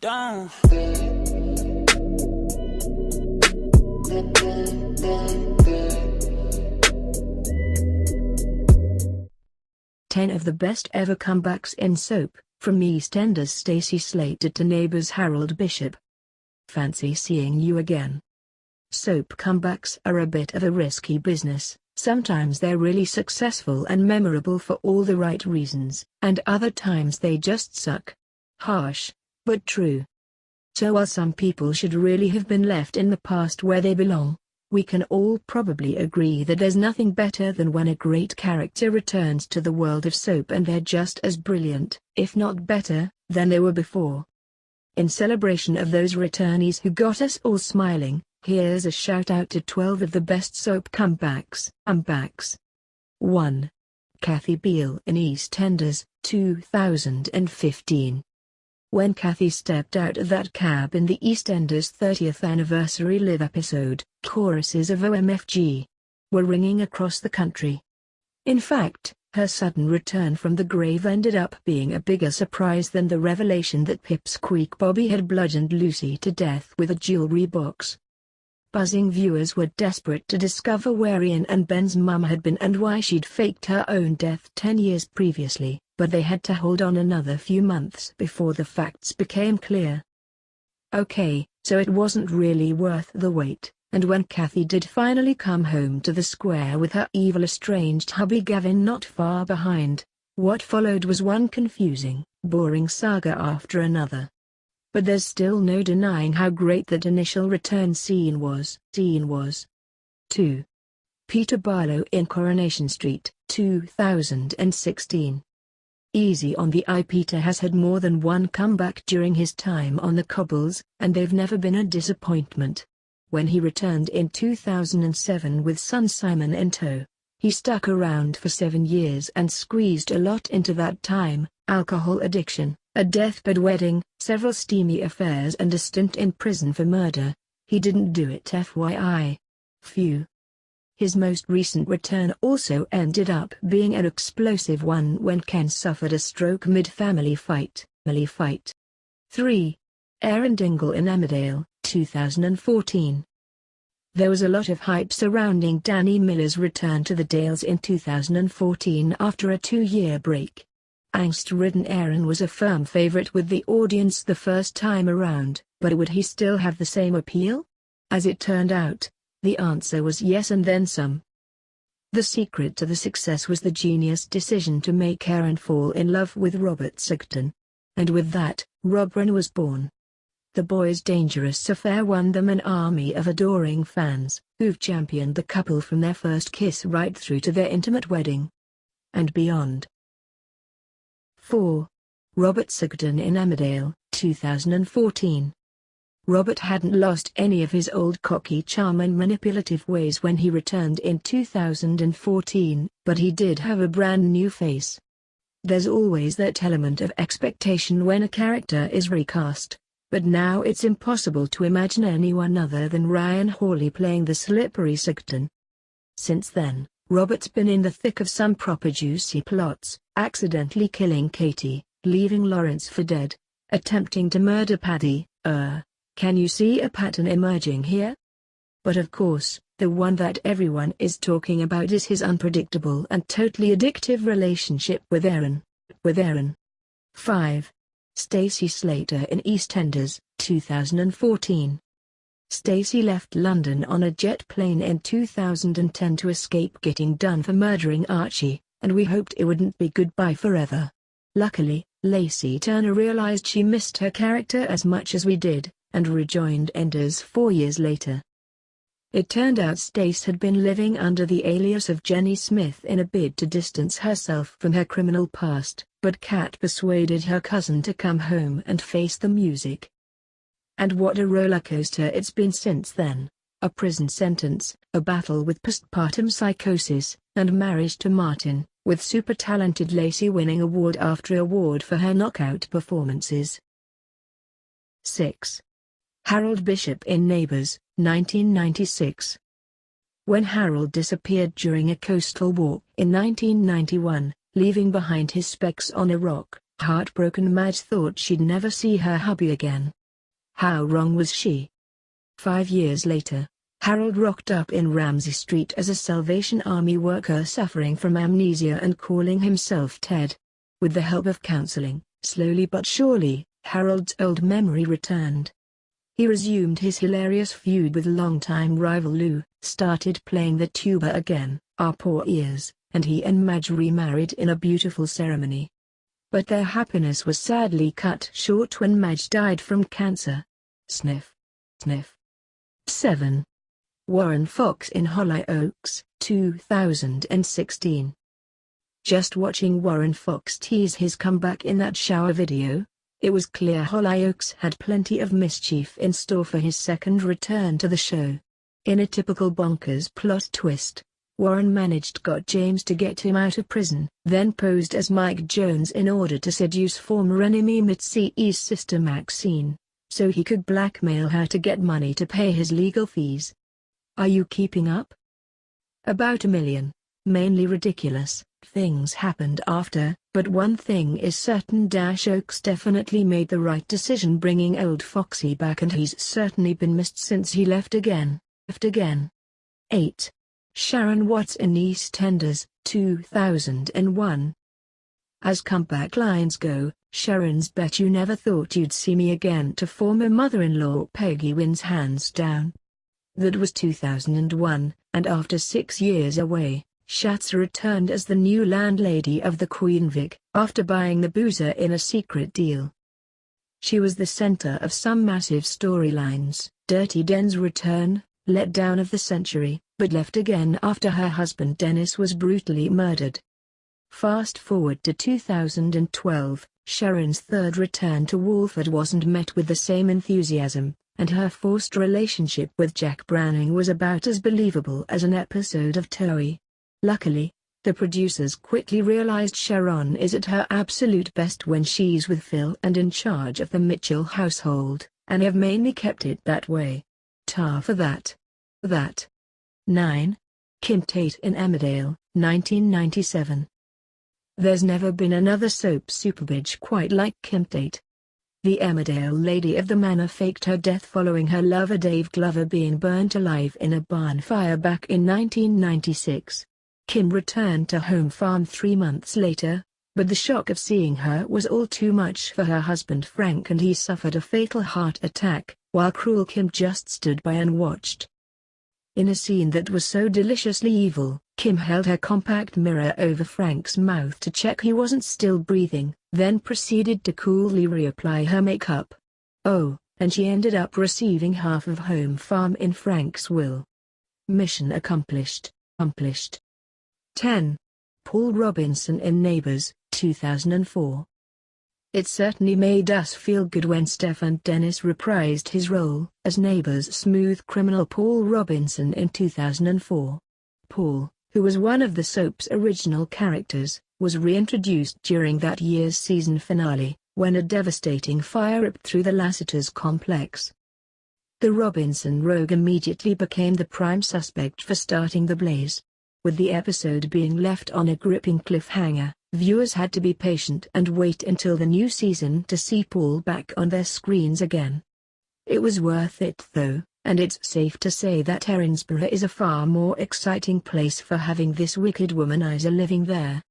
down. 10 of the best ever comebacks in soap, from EastEnders Stacey Slater to Neighbours Harold Bishop. Fancy seeing you again. Soap comebacks are a bit of a risky business. Sometimes they're really successful and memorable for all the right reasons, and other times they just suck. Harsh, but true. So while some people should really have been left in the past where they belong, we can all probably agree that there's nothing better than when a great character returns to the world of soap and they're just as brilliant, if not better, than they were before. In celebration of those returnees who got us all smiling, here's a shout out to 12 of the best soap comebacks. 1. Kathy Beale in EastEnders, 2015. When Kathy stepped out of that cab in the EastEnders 30th anniversary live episode, choruses of OMFG were ringing across the country. In fact, her sudden return from the grave ended up being a bigger surprise than the revelation that Pipsqueak Bobby had bludgeoned Lucy to death with a jewelry box. Buzzing viewers were desperate to discover where Ian and Ben's mum had been and why she'd faked her own death 10 years previously, but they had to hold on another few months before the facts became clear. Okay, so it wasn't really worth the wait, and when Kathy did finally come home to the square with her evil estranged hubby Gavin not far behind, what followed was one confusing, boring saga after another. But there's still no denying how great that initial return scene was. 2. Peter Barlow in Coronation Street, 2016. Easy on the eye. Peter has had more than one comeback during his time on the cobbles, and they've never been a disappointment. When he returned in 2007 with son Simon in tow, he stuck around for 7 years and squeezed a lot into that time: alcohol addiction, a deathbed wedding, several steamy affairs and a stint in prison for murder. He didn't do it FYI. Phew. His most recent return also ended up being an explosive one when Ken suffered a stroke mid-family fight. 3. Erin Dingle in Emmerdale, 2014. There was a lot of hype surrounding Danny Miller's return to the Dales in 2014 after a 2-year break. Angst-ridden Erin was a firm favorite with the audience the first time around, but would he still have the same appeal? As it turned out, the answer was yes and then some. The secret to the success was the genius decision to make Erin fall in love with Robert Sugden. And with that, Robrin was born. The boys' dangerous affair won them an army of adoring fans, who've championed the couple from their first kiss right through to their intimate wedding. And beyond. 4. Robert Sugden in Emmerdale, 2014. Robert hadn't lost any of his old cocky charm and manipulative ways when he returned in 2014, but he did have a brand new face. There's always that element of expectation when a character is recast, but now it's impossible to imagine anyone other than Ryan Hawley playing the slippery Sugden. Since then, Robert's been in the thick of some proper juicy plots, accidentally killing Katie, leaving Lawrence for dead, attempting to murder Paddy. Can you see a pattern emerging here? But of course, the one that everyone is talking about is his unpredictable and totally addictive relationship with Erin. 5. Stacey Slater in EastEnders, 2014. Stacey left London on a jet plane in 2010 to escape getting done for murdering Archie, and we hoped it wouldn't be goodbye forever. Luckily, Lacey Turner realized she missed her character as much as we did, and rejoined Enders 4 years later. It turned out Stace had been living under the alias of Jenny Smith in a bid to distance herself from her criminal past, but Kat persuaded her cousin to come home and face the music. And what a rollercoaster it's been since then: a prison sentence, a battle with postpartum psychosis, and marriage to Martin, with super talented Lacey winning award after award for her knockout performances. 6. Harold Bishop in Neighbours, 1996. When Harold disappeared during a coastal walk in 1991, leaving behind his specs on a rock, Heartbroken Madge thought she'd never see her hubby again. How wrong was she? 5 years later, Harold rocked up in Ramsey Street as a Salvation Army worker suffering from amnesia and calling himself Ted. With the help of counseling, slowly but surely, Harold's old memory returned. He resumed his hilarious feud with longtime rival Lou, started playing the tuba again, Our Poor Ears, and he and Madge remarried in a beautiful ceremony. But their happiness was sadly cut short when Madge died from cancer. Sniff. Sniff. 7. Warren Fox in Hollyoaks, 2016. Just watching Warren Fox tease his comeback in that shower video, it was clear Hollyoaks had plenty of mischief in store for his second return to the show. In a typical bonkers plot twist, Warren got James to get him out of prison, then posed as Mike Jones in order to seduce former enemy Mitzi's sister Maxine, so he could blackmail her to get money to pay his legal fees. Are you keeping up? About a million, mainly ridiculous, things happened after, but one thing is certain: Oaks definitely made the right decision bringing old Foxy back, and he's certainly been missed since he left again. 8. Sharon Watts in EastEnders, 2001. As comeback lines go, Sharon's "Bet You Never Thought You'd See Me Again" to former mother-in-law Peggy wins hands down. That was 2001, and after 6 years away, Schatz returned as the new landlady of the Queen Vic, after buying the boozer in a secret deal. She was the center of some massive storylines: Dirty Den's return, letdown of the century, but left again after her husband Dennis was brutally murdered. Fast forward to 2012, Sharon's third return to Walford wasn't met with the same enthusiasm, and her forced relationship with Jack Browning was about as believable as an episode of Toei. Luckily, the producers quickly realized Sharon is at her absolute best when she's with Phil and in charge of the Mitchell household, and have mainly kept it that way. Tar for that. 9. Kim Tate in Emmerdale, 1997. There's never been another soap superbitch quite like Kim Tate. The Emmerdale lady of the manor faked her death following her lover Dave Glover being burnt alive in a barn fire back in 1996. Kim returned to home farm 3 months later, but the shock of seeing her was all too much for her husband Frank, and he suffered a fatal heart attack, while cruel Kim just stood by and watched. In a scene that was so deliciously evil, Kim held her compact mirror over Frank's mouth to check he wasn't still breathing, then proceeded to coolly reapply her makeup. Oh, and she ended up receiving half of home farm in Frank's will. Mission accomplished. 10. Paul Robinson in Neighbours, 2004. It certainly made us feel good when Stephen Dennis reprised his role as Neighbours' smooth criminal Paul Robinson in 2004. Paul, who was one of the soap's original characters, was reintroduced during that year's season finale, when a devastating fire ripped through the Lassiter's complex. The Robinson rogue immediately became the prime suspect for starting the blaze. With the episode being left on a gripping cliffhanger, viewers had to be patient and wait until the new season to see Paul back on their screens again. It was worth it though, and it's safe to say that Erinsborough is a far more exciting place for having this wicked womanizer living there.